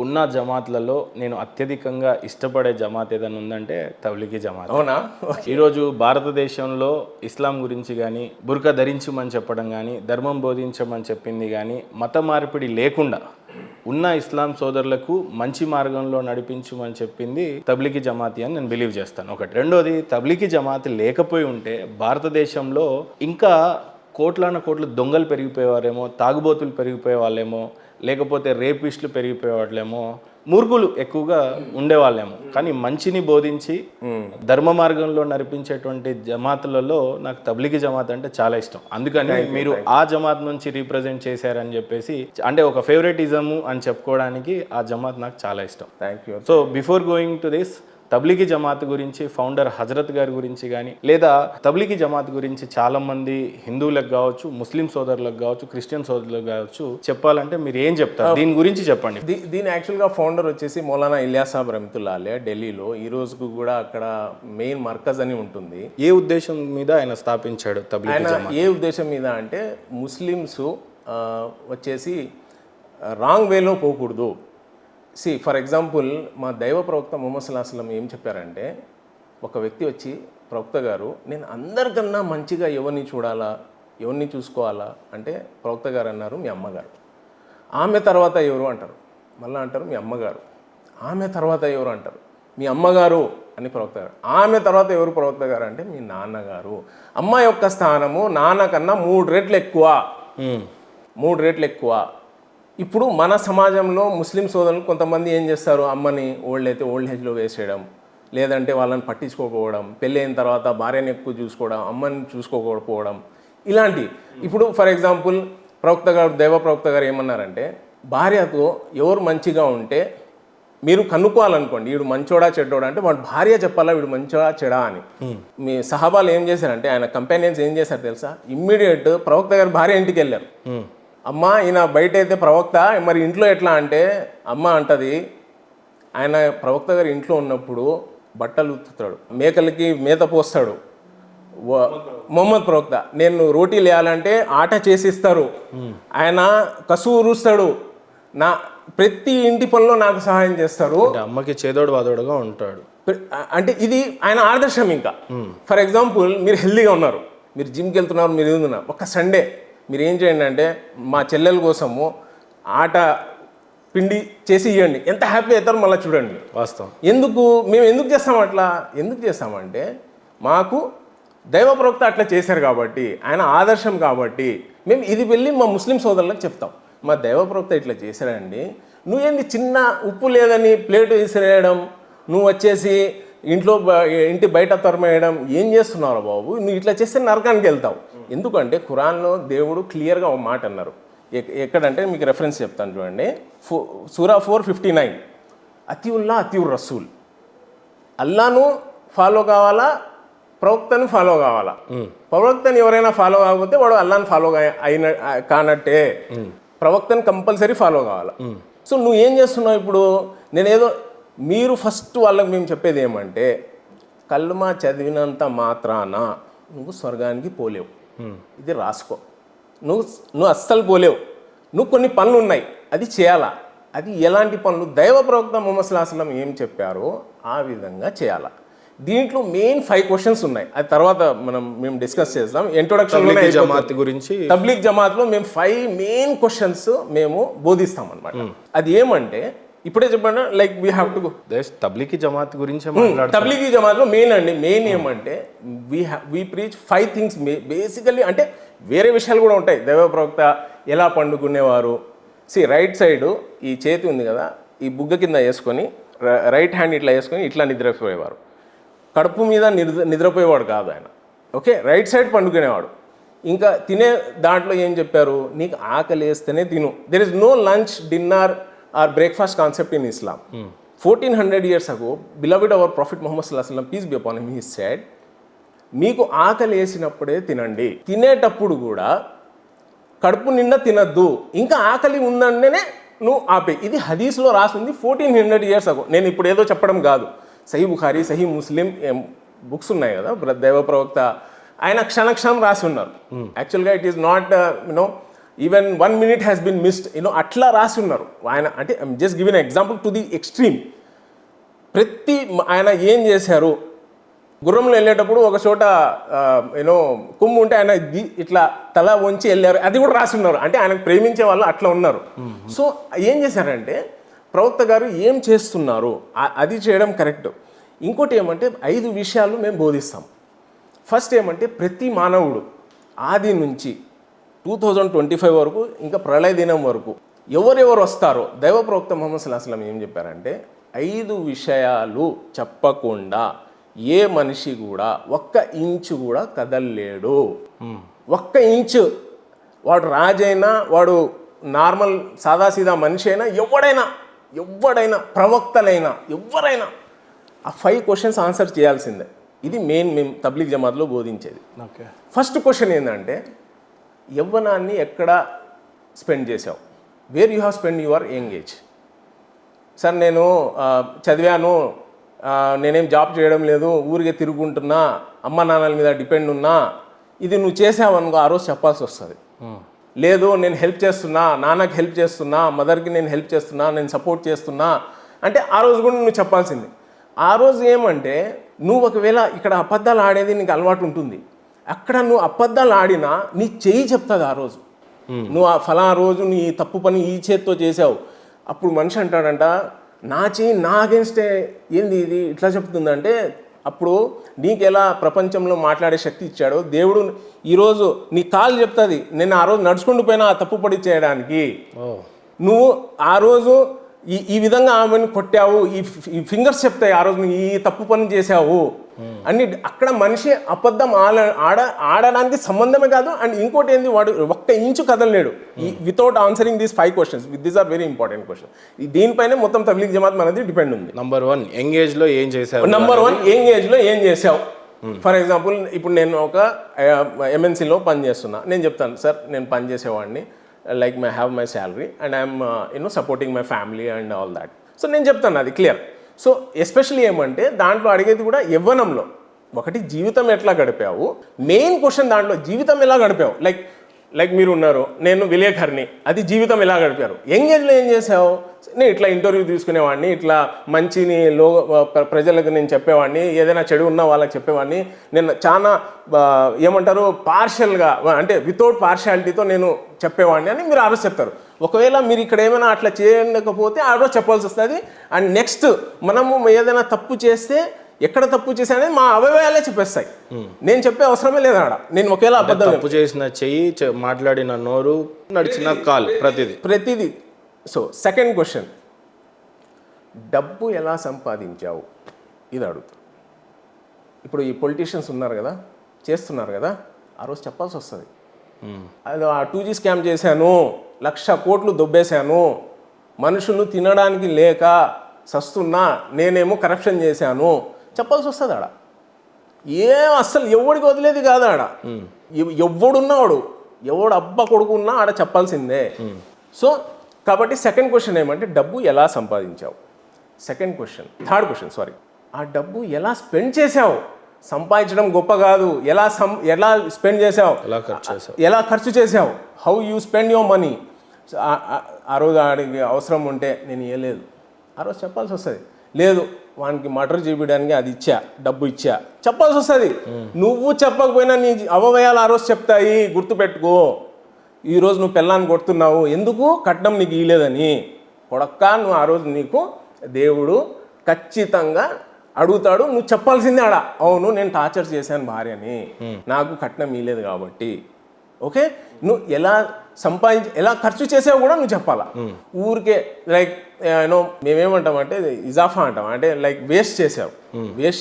ఉన్న జమాత్లలో నేను అత్యధికంగా ఇష్టపడే జమాత్ ఏదైనా ఉందంటే తబ్లిగీ జమాత్. అవునా? ఈరోజు భారతదేశంలో ఇస్లాం గురించి కానీ, బుర్కా ధరించమని చెప్పడం కానీ, ధర్మం బోధించమని చెప్పింది కానీ, మత మార్పిడి లేకుండా ఉన్న ఇస్లాం సోదరులకు మంచి మార్గంలో నడిపించమని చెప్పింది తబ్లిగీ జమాతి అని నేను బిలీవ్ చేస్తాను. ఒకటి. రెండోది, తబ్లిగీ జమాతి లేకపోయి ఉంటే భారతదేశంలో ఇంకా కోట్ల దొంగలు పెరిగిపోయేవారేమో, తాగుబోతులు పెరిగిపోయే వాళ్ళేమో, లేకపోతే రేపిస్టులు పెరిగిపోయేవాళ్ళేమో, మూర్ఖులు ఎక్కువగా ఉండేవాళ్ళేమో. కానీ మంచిని బోధించి ధర్మ మార్గంలో నడిపించేటువంటి జమాతులలో నాకు తబ్లిగీ జమాత్ అంటే చాలా ఇష్టం. అందుకని మీరు ఆ జమాత్ నుంచి రీప్రజెంట్ చేశారని చెప్పేసి, అంటే ఒక ఫేవరెటిజము అని చెప్పుకోవడానికి ఆ జమాత్ నాకు చాలా ఇష్టం. Thank you. So before going to this, Tablighi Jamaat గురించి, ఫౌండర్ హజరత్ గారి గురించి కానీ, లేదా తబ్లిగీ జమాత్ గురించి చాలామంది హిందువులకు కావచ్చు, ముస్లిం సోదరులకు కావచ్చు, క్రిస్టియన్ సోదరులకు కావచ్చు చెప్పాలంటే మీరు ఏం చెప్తారు? దీని గురించి చెప్పండి. దీని యాక్చువల్గా ఫౌండర్ వచ్చేసి మౌలానా ఇలియాస్ సాబ్ రహమతుల్లాహ్ అలైహి, ఢిల్లీలో. ఈ రోజుకు కూడా అక్కడ మెయిన్ మర్కజ్ అని ఉంటుంది. ఏ ఉద్దేశం మీద ఆయన స్థాపించాడు తబ్లిగీ జమాత్? ఏ ఉద్దేశం మీద అంటే ముస్లిమ్స్ వచ్చేసి రాంగ్ వేలో పోకూడదు. ఫర్ ఎగ్జాంపుల్, మా దైవ ప్రవక్త ముహమ్మద్ సల్లల్లాహు అలైహి వసల్లం ఏం చెప్పారంటే, ఒక వ్యక్తి వచ్చి, ప్రవక్త గారు నేను అందరికన్నా మంచిగా ఎవరిని చూడాలా, ఎవరిని చూసుకోవాలా అంటే ప్రవక్త గారు అన్నారు మీ అమ్మగారు. ఆమె తర్వాత ఎవరు అంటారు, మళ్ళీ అంటారు మీ అమ్మగారు. ఆమె తర్వాత ఎవరు అంటారు మీ అమ్మగారు అని ప్రవక్త గారు. ఆమె తర్వాత ఎవరు ప్రవక్త గారు అంటే మీ నాన్నగారు. అమ్మ యొక్క స్థానము నాన్న కన్నా 3 రెట్లు ఎక్కువ. 3 రెట్లు ఎక్కువ. ఇప్పుడు మన సమాజంలో ముస్లిం సోదరులు కొంతమంది ఏం చేస్తారు, అమ్మని ఓల్డ్ ఏజ్లో వేసేయడం, లేదంటే వాళ్ళని పట్టించుకోకపోవడం, పెళ్ళి అయిన తర్వాత భార్యని ఎక్కువ చూసుకోవడం, అమ్మని చూసుకోకపోవడం, ఇలాంటి. ఇప్పుడు ఫర్ ఎగ్జాంపుల్ ప్రవక్త గారు, దైవ ప్రవక్త గారు ఏమన్నారంటే, భార్యతో ఎవరు మంచిగా ఉంటే మీరు కనుక్కోవాలనుకోండి, వీడు మంచోడా చెడ్డోడా అంటే వాడు భార్య చెప్పాలా వీడు మంచోడా చెడా అని. మీ సహాబాలు ఏం చేశారంటే, ఆయన కంపానియన్స్ ఏం చేశారు తెలుసా, ఇమ్మీడియట్ ప్రవక్త గారు భార్య ఇంటికి వెళ్ళారు. అమ్మ ఈయన బయట అయితే ప్రవక్త, మరి ఇంట్లో ఎట్లా అంటే అమ్మ అంటది, ఆయన ప్రవక్త గారు ఇంట్లో ఉన్నప్పుడు బట్టలు ఉతుకుతాడు, మేకలకి మేత పోస్తాడు. మొహమ్మద్ ప్రవక్త నేను రోటీలు వేయాలంటే ఆట చేసిస్తారు, ఆయన కసువు ఊరుస్తాడు, నా ప్రతి ఇంటి పనిలో నాకు సహాయం చేస్తారు. అమ్మకి చేదోడు వాదోడుగా ఉంటాడు. అంటే ఇది ఆయన ఆదర్శం. ఇంకా ఫర్ ఎగ్జాంపుల్, మీరు హెల్దీగా ఉన్నారు, మీరు జిమ్కి వెళ్తున్నారు, మీరు ఏదున్నారు, ఒక సండే మీరు ఏం చేయండి అంటే మా చెల్లెల కోసము ఆట పిండి చేసి ఇవ్వండి, ఎంత హ్యాపీ అవుతారో మళ్ళీ చూడండి. వాస్తవం. మేము ఎందుకు చేస్తాం అట్లా? ఎందుకు చేస్తామంటే మాకు దైవ ప్రవక్త అట్లా చేశారు కాబట్టి, ఆయన ఆదర్శం కాబట్టి మేము ఇది వెళ్ళి మా ముస్లిం సోదరులకు చెప్తాం, మా దైవ ప్రవక్త ఇట్లా చేశారండి, నువ్వేంది చిన్న ఉప్పు లేదని ప్లేట్ విసిరేయడం, నువ్వు వచ్చేసి ఇంటి బయట తరమేయడం ఏం చేస్తున్నావు బాబు, నువ్వు ఇట్లా చేస్తే నరకానికి వెళ్తావు. ఎందుకంటే ఖురాన్లో దేవుడు క్లియర్గా ఒక మాట అన్నారు. ఎక్కడంటే మీకు రెఫరెన్స్ చెప్తాను చూడండి, సూరా 4:59, అతివుల్లా అతివుర్ రసూల్. అల్లాను ఫాలో కావాలా, ప్రవక్తను ఫాలో కావాలా. ప్రవక్తను ఎవరైనా ఫాలో కాకపోతే వాడు అల్లాను ఫాలో కానట్టే. ప్రవక్తను కంపల్సరీ ఫాలో కావాలా. సో నువ్వు ఏం చేస్తున్నావు ఇప్పుడు? మీరు ఫస్ట్ వాళ్ళకి మేము చెప్పేది ఏమంటే, కల్మా చదివినంత మాత్రాన నువ్వు స్వర్గానికి పోలేవు, ఇది రాసుకో. నువ్వు అస్సలు పోలేవు. నువ్వు కొన్ని పనులు ఉన్నాయి, అది చేయాలా. అది ఎలాంటి పనులు? దైవ ప్రవక్త ముహమ్మద్ సల్లల్లాహు అలైహి వసల్లం ఏం చెప్పారో ఆ విధంగా చేయాలా. దీంట్లో మెయిన్ 5 క్వశ్చన్స్ ఉన్నాయి, అది తర్వాత మేము డిస్కస్ చేద్దాం. ఇంట్రొడక్షన్ జమాత్ గురించి, తబ్లిగ్ జమాత్లో మేము 5 మెయిన్ క్వశ్చన్స్ మేము బోధిస్తాం అనమాట. అది ఏమంటే, ఇప్పుడే చెప్పండి, like we have to go Tablighi Jamaat గురించి. తబ్లిగీ జమాత్లో మెయిన్ ఏమంటే వీ ప్రీచ్ 5 థింగ్స్ బేసికల్లీ. అంటే వేరే విషయాలు కూడా ఉంటాయి. దైవ ప్రవక్త ఎలా పండుకునేవారు. రైట్ సైడ్ ఈ చేతి ఉంది కదా, ఈ బుగ్గ కింద వేసుకొని రైట్ హ్యాండ్ ఇట్లా వేసుకొని ఇట్లా నిద్రపోయేవారు. కడుపు మీద నిద్రపోయేవాడు కాదు ఆయన. ఓకే, రైట్ సైడ్ పండుకునేవాడు. ఇంకా తినే దాంట్లో ఏం చెప్పారు, నీకు ఆకలి వేస్తేనే తిను. There is no lunch, dinner or breakfast concept in Islam. 1400 years ago, beloved our Prophet Muhammad sallallahu alaihi wasallam, peace be upon him, he said, మీకు ఆకలి వేసినప్పుడే తినండి, తినేటప్పుడు కూడా కడుపు నిండా తినద్దు, ఇంకా ఆకలి ఉందంటేనే నువ్వు ఆపే. ఇది హదీస్లో రాసింది 1400 years ago. నేను ఇప్పుడు ఏదో చెప్పడం కాదు. Sahih Bukhari, Sahih Muslim books ఉన్నాయి కదా, దైవ ప్రవక్త ఆయన క్షణక్షణం రాసి ఉన్నారు. యాక్చువల్గా it is not even 1 minute has been missed, అట్లా రాసి ఉన్నారు ఆయన. అంటే just give an example to the extreme. ఆయన ఏం చేశారు, గుర్రంలో వెళ్ళేటప్పుడు ఒక చోట కొమ్ము ఉంటే ఆయన ఇట్లా తల వంచి వెళ్ళారు, అది కూడా రాసి ఉన్నారు. అంటే ఆయనకు ప్రేమించే వాళ్ళు అట్లా ఉన్నారు. సో ఏం చేశారంటే ప్రవక్త గారు ఏం చేస్తున్నారు అది చేయడం కరెక్ట్. ఇంకోటి ఏమంటే 5 విషయాలు మేము బోధిస్తాం. ఫస్ట్ ఏమంటే ప్రతి మానవుడు ఆది నుంచి 2025 వరకు ఇంకా ప్రళయ దినం వరకు ఎవరెవరు వస్తారో దైవ ప్రవక్త ముహమ్మద్ సల్లల్లాహు అలైహి వసల్లం ఏం చెప్పారంటే 5 విషయాలు చెప్పకుండా ఏ మనిషి కూడా 1 ఇంచు కూడా కదలలేడు. 1 ఇంచు, వాడు రాజైనా వాడు నార్మల్ సాదాసీదా మనిషి అయినా ఎవడైనా ప్రవక్తలైనా ఎవరైనా ఆ 5 questions ఆన్సర్ చేయాల్సిందే. ఇది మెయిన్ మేము తబ్లీగ్ జమాత్లో బోధించేది. ఫస్ట్ క్వశ్చన్ ఏంటంటే యవ్వనాన్ని ఎక్కడ స్పెండ్ చేసావు, where you have spend your young age. Sir నేను చదివాను, నేనేం జాబ్ చేయడం లేదు, ఊరికే తిరుగుంటున్నా, అమ్మ నాన్నల మీద డిపెండ్ ఉన్నా, ఇది నువ్వు చేసావనుకో ఆ రోజు చెప్పాల్సి వస్తుంది. లేదు నేను హెల్ప్ చేస్తున్నా, నాన్నకి హెల్ప్ చేస్తున్నా, మదర్కి నేను హెల్ప్ చేస్తున్నా, నేను సపోర్ట్ చేస్తున్నా అంటే ఆ రోజు కూడా నువ్వు చెప్పాల్సింది. ఆ రోజు ఏమంటే నువ్వు ఒకవేళ ఇక్కడ అబద్ధాలు ఆడేది నీకు అలవాటు ఉంటుంది, అక్కడ నువ్వు అబద్ధాలు ఆడినా నీ చెయ్యి చెప్తుంది ఆ రోజు. నువ్వు ఆ ఫలానా రోజు నీ తప్పు పని ఈ చేత్తో చేసావు, అప్పుడు మనిషి అంటాడంట నా చెయ్యి నా అగేన్స్టే ఏంది ఇది ఇట్లా చెప్తుందంటే అప్పుడు నీకు ఎలా ప్రపంచంలో మాట్లాడే శక్తి ఇచ్చాడో దేవుడు ఈరోజు నీ కాలు చెప్తుంది నేను ఆ రోజు నడుచుకుంటూ పోయినా ఆ తప్పు పడి చేయడానికి. నువ్వు ఆ రోజు ఈ విధంగా ఆమెను కొట్టావు, ఈ ఫింగర్స్ చెప్తాయి ఆ రోజు నువ్వు ఈ తప్పు పని చేసావు అని. అక్కడ మనిషి అబద్ధం ఆడడానికి సంబంధమే కాదు. అండ్ ఇంకోటి ఏంది, వాడు 1 ఇంచు కదలలేడు without answering these 5 questions. These are very important question. దీనిపైనే మొత్తం తబ్లీగ్ జమాత్ మనది డిపెండ్ ఉంది. నంబర్ 1 ఎంగేజ్లో ఏం చేసావు. నంబర్ 1 ఎంగేజ్లో ఏం చేసావు. ఫర్ ఎగ్జాంపుల్ ఇప్పుడు నేను ఒక MNCలో పని చేస్తున్నా, నేను చెప్తాను సార్ నేను పని చేసేవాడిని, like my have my salary and I'm supporting my family and all that. So నేను చెప్తాను అది క్లియర్. సో ఎస్పెషల్లీ ఏమంటే దాంట్లో అడిగేది కూడా యవ్వనంలో ఒకటి జీవితం ఎట్లా గడిపావు, మెయిన్ క్వశ్చన్ దాంట్లో జీవితం ఎలా గడిపావు. లైక్ మీరు ఉన్నారు, నేను విలేకరిని, అది జీవితం ఎలా గడిపారు. ఎంగేజ్లో ఏం చేసావు, నేను ఇట్లా ఇంటర్వ్యూ తీసుకునేవాడిని, ఇట్లా మంచిని ప్రజలకు నేను చెప్పేవాడిని, ఏదైనా చెడు ఉన్నా వాళ్ళకి చెప్పేవాడిని, నేను చాలా ఏమంటారు పార్షియల్గా అంటే వితౌట్ పార్షియాలిటీతో నేను చెప్పేవాడిని అని మీరు ఆ రోజు చెప్తారు. ఒకవేళ మీరు ఇక్కడ ఏమైనా అట్లా చేయకపోతే ఆ రోజు చెప్పాల్సి వస్తుంది. అండ్ నెక్స్ట్ మనము ఏదైనా తప్పు చేస్తే ఎక్కడ తప్పు చేశానని మా అవయవాలే చెప్పేస్తాయి, నేను చెప్పే అవసరమే లేదు ఆడ. నేను ఒకేలా అబద్ధం తప్పు చేసిన చెయ్యి, మాట్లాడిన నోరు, నడిచిన కాలు, ప్రతిదీ. సో సెకండ్ క్వశ్చన్, డబ్బు ఎలా సంపాదించావు ఇది అడుగుతారు. ఇప్పుడు ఈ పొలిటీషియన్స్ ఉన్నారు కదా, చేస్తున్నారు కదా, ఆ రోజు చెప్పాల్సి వస్తుంది. అది 2G స్కామ్ చేశాను, 1,00,000 కోట్లు దొబ్బేశాను, మనుషులు తినడానికి లేక సస్తున్నా, నేనేమో కరప్షన్ చేశాను చెప్పాల్సి వస్తుంది ఆడ. అస్సలు ఎవడికి వదిలేది కాదు ఆడ. ఎవడున్నాడు, ఎవడు అబ్బ కొడుకున్నా ఆడ చెప్పాల్సిందే. సో కాబట్టి సెకండ్ క్వశ్చన్ ఏమంటే డబ్బు ఎలా సంపాదించావు. థర్డ్ క్వశ్చన్ ఆ డబ్బు ఎలా స్పెండ్ చేసావు. సంపాదించడం గొప్ప కాదు, ఎలా స్పెండ్ చేసావు, ఎలా ఖర్చు చేసావు, how you spend your money. ఆ రోజు ఆడికి అవసరం ఉంటే నేను ఇవ్వలేదు, ఆ రోజు చెప్పాల్సి వస్తుంది. లేదు వానికి మర్డర్ చేయించడానికి అది డబ్బు ఇచ్చా చెప్పాల్సి వస్తుంది. నువ్వు చెప్పకపోయినా నీ అవయవాలు ఆ రోజు చెప్తాయి, గుర్తుపెట్టుకో. ఈరోజు నువ్వు పెళ్ళాన్ని కొడుతున్నావు ఎందుకు, కట్నం నీకు ఇవ్వలేదని. కొడక్క నువ్వు ఆ రోజు నీకు దేవుడు ఖచ్చితంగా అడుగుతాడు, నువ్వు చెప్పాల్సిందే ఆడ, అవును నేను టార్చర్ చేశాను భార్యని, నాకు కట్నం ఇవ్వలేదు కాబట్టి. ఓకే, నువ్వు ఎలా ఖర్చు చేసావు కూడా నువ్వు చెప్పాలా. ఊరికే లైక్ మేమేమంటామంటే ఇజాఫా అంటాం, అంటే లైక్ వేస్ట్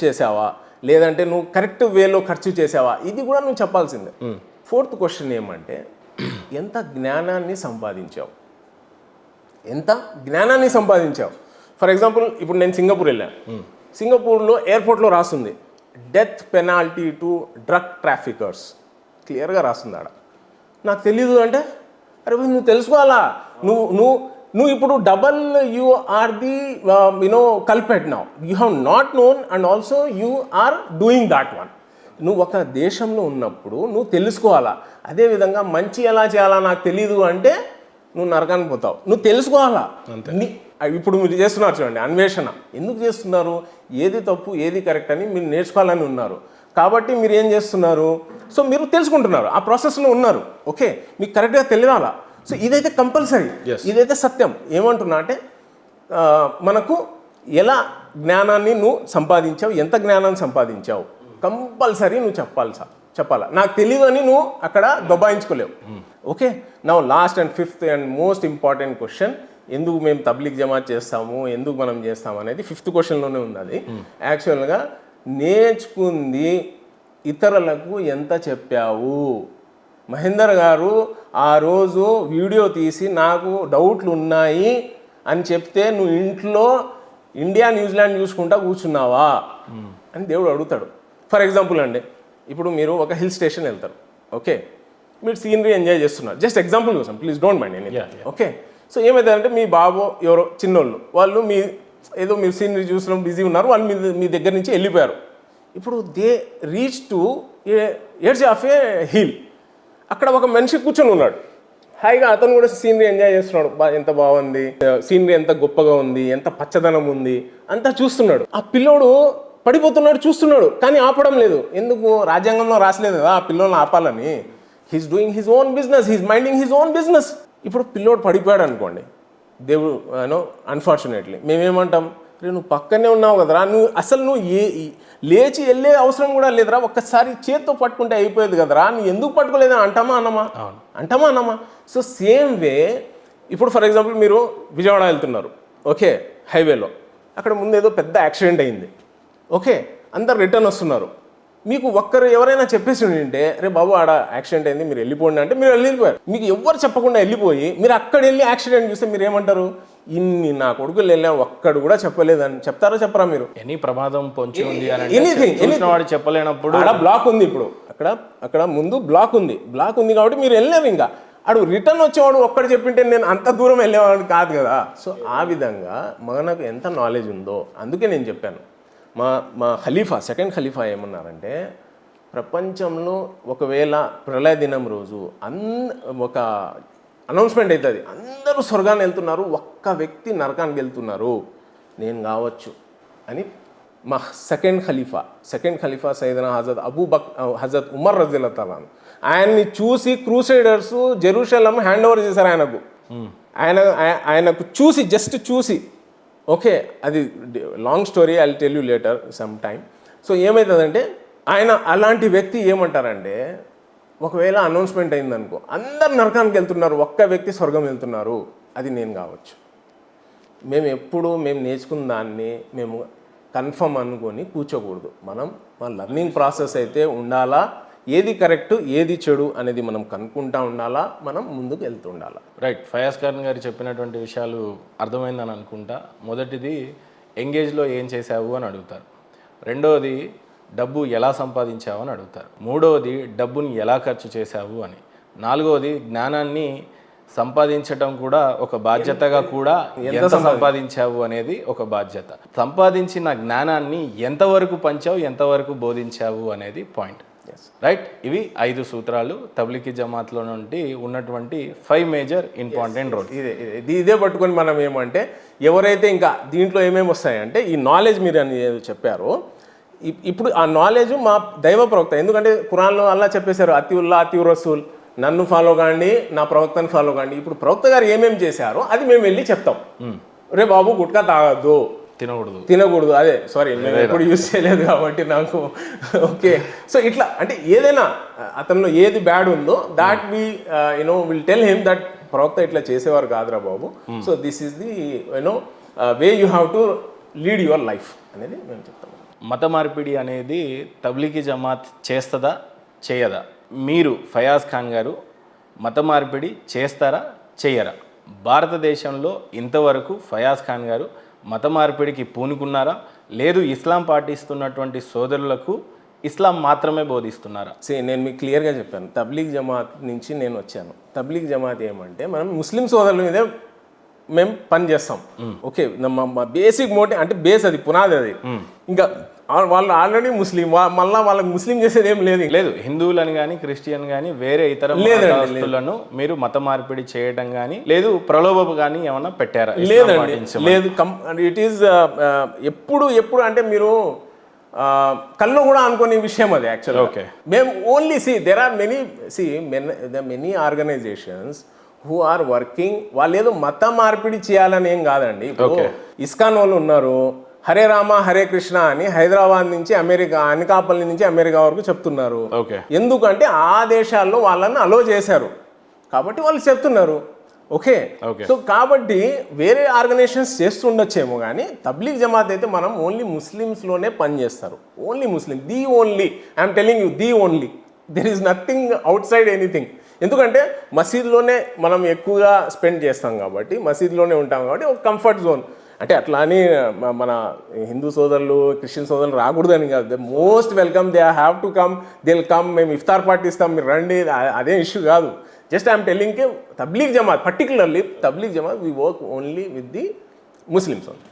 చేసావా, లేదంటే నువ్వు కరెక్ట్ వేలో ఖర్చు చేసావా, ఇది కూడా నువ్వు చెప్పాల్సిందే. ఫోర్త్ క్వశ్చన్ ఏమంటే ఎంత జ్ఞానాన్ని సంపాదించావు. ఫర్ ఎగ్జాంపుల్ ఇప్పుడు నేను సింగపూర్ వెళ్ళాను, సింగపూర్లో ఎయిర్పోర్ట్లో రాస్తుంది death penalty to drug traffickers, క్లియర్గా రాస్తుంది ఆడ. నాకు తెలీదు అంటే అరే నువ్వు తెలుసుకోవాలా, నువ్వు ఇప్పుడు you are the culprit now, you have not known and also you are doing that one. నువ్వు ఒక దేశంలో ఉన్నప్పుడు నువ్వు తెలుసుకోవాలా. అదేవిధంగా మంచి ఎలా చేయాలా నాకు తెలీదు అంటే నువ్వు నరకానికి పోతావు. నువ్వు తెలుసుకోవాలా. ఇప్పుడు మీరు చేస్తున్నారు చూడండి అన్వేషణ. ఎందుకు చేస్తున్నారు? ఏది తప్పు ఏది కరెక్ట్ అని మీరు నేర్చుకోవాలని ఉన్నారు కాబట్టి మీరు ఏం చేస్తున్నారు? సో మీరు తెలుసుకుంటున్నారు, ఆ ప్రాసెస్లో ఉన్నారు. ఓకే, మీకు కరెక్ట్గా తెలియాలా. సో ఇదైతే కంపల్సరీ, ఇదైతే సత్యం. ఏమంటున్నా అంటే మనకు ఎలా జ్ఞానాన్ని నువ్వు సంపాదించావు, ఎంత జ్ఞానాన్ని సంపాదించావు కంపల్సరీ నువ్వు చెప్పాలా. నాకు తెలియదు అని నువ్వు అక్కడ దబాయించుకోలేవు. ఓకే, నా last and fifth and most important question, ఎందుకు మేము తబ్లీగ్ జమాత్ చేస్తాము, ఎందుకు మనం చేస్తాము అనేది ఫిఫ్త్ క్వశ్చన్లోనే ఉంది. అది యాక్చువల్గా నేర్చుకుంది ఇతరులకు ఎంత చెప్పావు. మహేందర్ గారు ఆ రోజు వీడియో తీసి నాకు డౌట్లు ఉన్నాయి అని చెప్తే నువ్వు ఇంట్లో ఇండియా న్యూజిలాండ్ చూసుకుంటా కూర్చున్నావా అని దేవుడు అడుగుతాడు. ఫర్ ఎగ్జాంపుల్ అండి, ఇప్పుడు మీరు ఒక హిల్ స్టేషన్ వెళ్తారు. ఓకే, మీరు సీనరీ ఎంజాయ్ చేస్తున్నారు. జస్ట్ ఎగ్జాంపుల్ కోసం, please don't mind any. Okay, so ఏమవుతుందంటే మీ బాబు ఎవరో చిన్నోళ్ళు వాళ్ళు ఏదో మీరు సీనరీ చూసిన బిజీ ఉన్నారు, వాళ్ళు మీ దగ్గర నుంచి వెళ్ళిపోయారు. ఇప్పుడు they reach to edge of A hill. అక్కడ ఒక మనిషి కూర్చొని ఉన్నాడు హాయిగా, అతను కూడా సీనరీ ఎంజాయ్ చేస్తున్నాడు. ఎంత బాగుంది సీనరీ, ఎంత గొప్పగా ఉంది, ఎంత పచ్చదనం ఉంది అంతా చూస్తున్నాడు. ఆ పిల్లోడు పడిపోతున్నాడు, చూస్తున్నాడు, కానీ ఆపడం లేదు. ఎందుకు? రాజ్యాంగంలో రాసలేదు కదా ఆ పిల్లోని ఆపాలని. He's doing his own business, he's minding his own business. ఇప్పుడు పిల్లోడు పడిపోయాడు అనుకోండి, దేవుడు అన్ఫార్చునేట్లీ మేమేమంటాం, రే నువ్వు పక్కనే ఉన్నావు కదరా, నువ్వు లేచి వెళ్ళే అవసరం కూడా లేదురా, ఒక్కసారి చేత్తో పట్టుకుంటే అయిపోయేది కదరా, నువ్వు ఎందుకు పట్టుకోలేదని అంటామా అన్నమా. సో సేమ్ వే ఇప్పుడు ఫర్ ఎగ్జాంపుల్ మీరు విజయవాడ వెళ్తున్నారు. ఓకే, హైవేలో అక్కడ ముందు ఏదో పెద్ద యాక్సిడెంట్ అయింది. ఓకే, అందరు రిటర్న్ వస్తున్నారు. మీకు ఒక్కరు ఎవరైనా చెప్పేసి ఉంటే రే బాబు ఆడ యాక్సిడెంట్ అయింది మీరు వెళ్ళిపోండి అంటే మీరు వెళ్ళిపోయారు. మీకు ఎవరు చెప్పకుండా వెళ్ళిపోయి మీరు అక్కడ వెళ్ళి యాక్సిడెంట్ చూస్తే మీరు ఏమంటారు? ఇన్ని నా కొడుకులు వెళ్ళాం ఒక్కడు కూడా చెప్పలేదని చెప్తారా చెప్పరా మీరు? ఎనీ ప్రమాదం పొంచి ఉంది అని వాడు చెప్పలేనప్పుడు అక్కడ బ్లాక్ ఉంది. ఇప్పుడు అక్కడ ముందు బ్లాక్ ఉంది కాబట్టి మీరు వెళ్ళలేరు. ఇంకా అడు రిటర్న్ వచ్చేవాడు ఒక్కడు చెప్పింటే నేను అంత దూరం వెళ్ళేవాడు కాదు కదా. సో ఆ విధంగా మనకు ఎంత నాలెడ్జ్ ఉందో అందుకే నేను చెప్పాను. మా ఖలీఫా, సెకండ్ ఖలీఫా ఏమన్నారంటే, ప్రపంచంలో ఒకవేళ ప్రళయ దినం రోజు ఒక అనౌన్స్మెంట్ అవుతుంది, అందరూ స్వర్గాన్ని వెళ్తున్నారు, ఒక్క వ్యక్తి నరకానికి వెళ్తున్నారు, నేను కావచ్చు అని. మా సెకండ్ ఖలీఫా సయ్యదనా హజరత్ ఉమర్ రజియల్లాహు తఆలా ఆయన్ని చూసి క్రూసైడర్స్ జెరూసలేం హ్యాండ్ ఓవర్ చేశారు ఆయనకు. ఆయనకు జస్ట్ చూసి ఓకే, అది long story, I will tell you later some time. So ఏమవుతుందంటే ఆయన అలాంటి వ్యక్తి ఏమంటారంటే, ఒకవేళ అనౌన్స్మెంట్ అయిందనుకో అందరు నరకానికి వెళ్తున్నారు, ఒక్క వ్యక్తి స్వర్గం వెళ్తున్నారు, అది నేను కావచ్చు. మేము నేర్చుకున్న దాన్ని మేము కన్ఫర్మ్ అనుకొని కూర్చోకూడదు. మా లర్నింగ్ ప్రాసెస్ అయితే ఉండాలా, ఏది కరెక్ట్ ఏది చెడు అనేది మనం కనుక్కుంటా ఉండాలా, మనం ముందుకు వెళ్తూ ఉండాలా. రైట్. ఫయాజ్ ఖాన్ గారు చెప్పినటువంటి విషయాలు అర్థమైందని అనుకుంటా. మొదటిది ఎంగేజ్లో ఏం చేసావు అని అడుగుతారు. రెండవది డబ్బు ఎలా సంపాదించావు అని అడుగుతారు. మూడవది డబ్బుని ఎలా ఖర్చు చేశావు అని. నాలుగవది జ్ఞానాన్ని సంపాదించడం కూడా ఒక బాధ్యతగా కూడా ఎంత సంపాదించావు అనేది ఒక బాధ్యత. సంపాదించిన జ్ఞానాన్ని ఎంతవరకు పంచావు, ఎంతవరకు బోధించావు అనేది పాయింట్. రైట్. ఇవి 5 సూత్రాలు తబ్లిగీ జమాత్లో నుండి ఉన్నటువంటి 5 మేజర్ ఇంపార్టెంట్ రోల్. ఇదే పట్టుకొని మనం ఏమంటే, ఎవరైతే ఇంకా దీంట్లో ఏమేమి వస్తాయంటే ఈ నాలెడ్జ్ మీరు అని చెప్పారో, ఇప్పుడు ఆ నాలెడ్జ్ మా దైవ ప్రవక్త, ఎందుకంటే ఖురాన్లో అల్లా చెప్పేశారు అతిఉల్లా అతిউ రసూల్, నన్ను ఫాలో కాండి నా ప్రవక్తను ఫాలో కాండి. ఇప్పుడు ప్రవక్త గారు ఏమేమి చేశారో అది మేము వెళ్ళి చెప్తాం. రే బాబు గుట్కా తాగద్దు, తినకూడదు, అదే సారీ నేను ఎప్పుడు యూజ్ చేయలేదు కాబట్టి నాకు. ఓకే, సో ఇట్లా అంటే ఏదైనా అతనిలో ఏది బ్యాడ్ ఉందో that we will tell him that ప్రవక్త ఇట్లా చేసేవారు కాదురా బాబు. So this is the way you have to lead your life అనేది మేము చెప్తాము. మత మార్పిడి అనేది తబ్లిగీ జమాత్ చేస్తుందా చేయదా? మీరు ఫయాజ్ ఖాన్ గారు మత మార్పిడి చేస్తారా చేయరా? భారతదేశంలో ఇంతవరకు ఫయాజ్ ఖాన్ గారు మత మార్పిడికి పూనుకున్నారా? లేదు ఇస్లాం పాటిస్తున్నటువంటి సోదరులకు ఇస్లాం మాత్రమే బోధిస్తున్నారా? నేను మీకు క్లియర్గా చెప్పాను, తబ్లీగ్ జమాత్ నుంచి నేను వచ్చాను. తబ్లీగ్ జమాత్ ఏమంటే మనం ముస్లిం సోదరుల మీదే మేము పని చేస్తాం. ఓకే, మా బేసిక్ మోటివ్ అంటే బేస్ అది, పునాది అది. ఇంకా వాళ్ళు ఆల్రెడీ ముస్లిం, మళ్ళీ వాళ్ళకి ముస్లిం చేసేది ఏం లేదు. లేదు, హిందువులను కానీ క్రిస్టియన్ కానీ వేరే ఇతర మతస్థులను మీరు మత మార్పిడి చేయడం కానీ లేదు ప్రలోభం కానీ ఏమన్నా పెట్టారా? లేదండి, లేదు. ఇట్ ఈస్ ఎప్పుడు అంటే మీరు కళ్ళు కూడా అనుకునే విషయం అది యాక్చువల్గా. ఓకే, మేము only there are many organisations who are working. వాళ్ళు ఏదో మత మార్పిడి చేయాలని ఏం కాదండి. ఇప్పుడు ఇస్కాన్ వాళ్ళు ఉన్నారు, హరే రామ హరే కృష్ణ అని హైదరాబాద్ నుంచి అమెరికా, అనకాపల్లి నుంచి అమెరికా వరకు చెప్తున్నారు. ఎందుకంటే ఆ దేశాల్లో వాళ్ళని అలో చేశారు కాబట్టి వాళ్ళు చెప్తున్నారు. ఓకే, సో కాబట్టి వేరే ఆర్గనైజేషన్స్ చేస్తుండొచ్చేమో, కానీ తబ్లీగ్ జమాత్ అయితే మనం ఓన్లీ ముస్లిమ్స్లోనే పనిచేస్తారు. Only Muslim, the only, I'm telling you, the only. There is nothing out side anything. ఎందుకంటే మసీద్లోనే మనం ఎక్కువగా స్పెండ్ చేస్తాం కాబట్టి, మసీద్లోనే ఉంటాం కాబట్టి ఒక కంఫర్ట్ జోన్. అంటే అట్లా అని మన హిందూ సోదరులు క్రిస్టియన్ సోదరులు రాకూడదని కాదు. They most welcome, they have to come, they will come. మేము ఇఫ్తార్ పార్టీ ఇస్తాం, మీరు రండి, అదే ఇష్యూ కాదు. జస్ట్ ఐఎమ్ టెల్లింగ్ కే Tabligh Jamaat, particularly Tabligh Jamaat, we work only with the Muslims.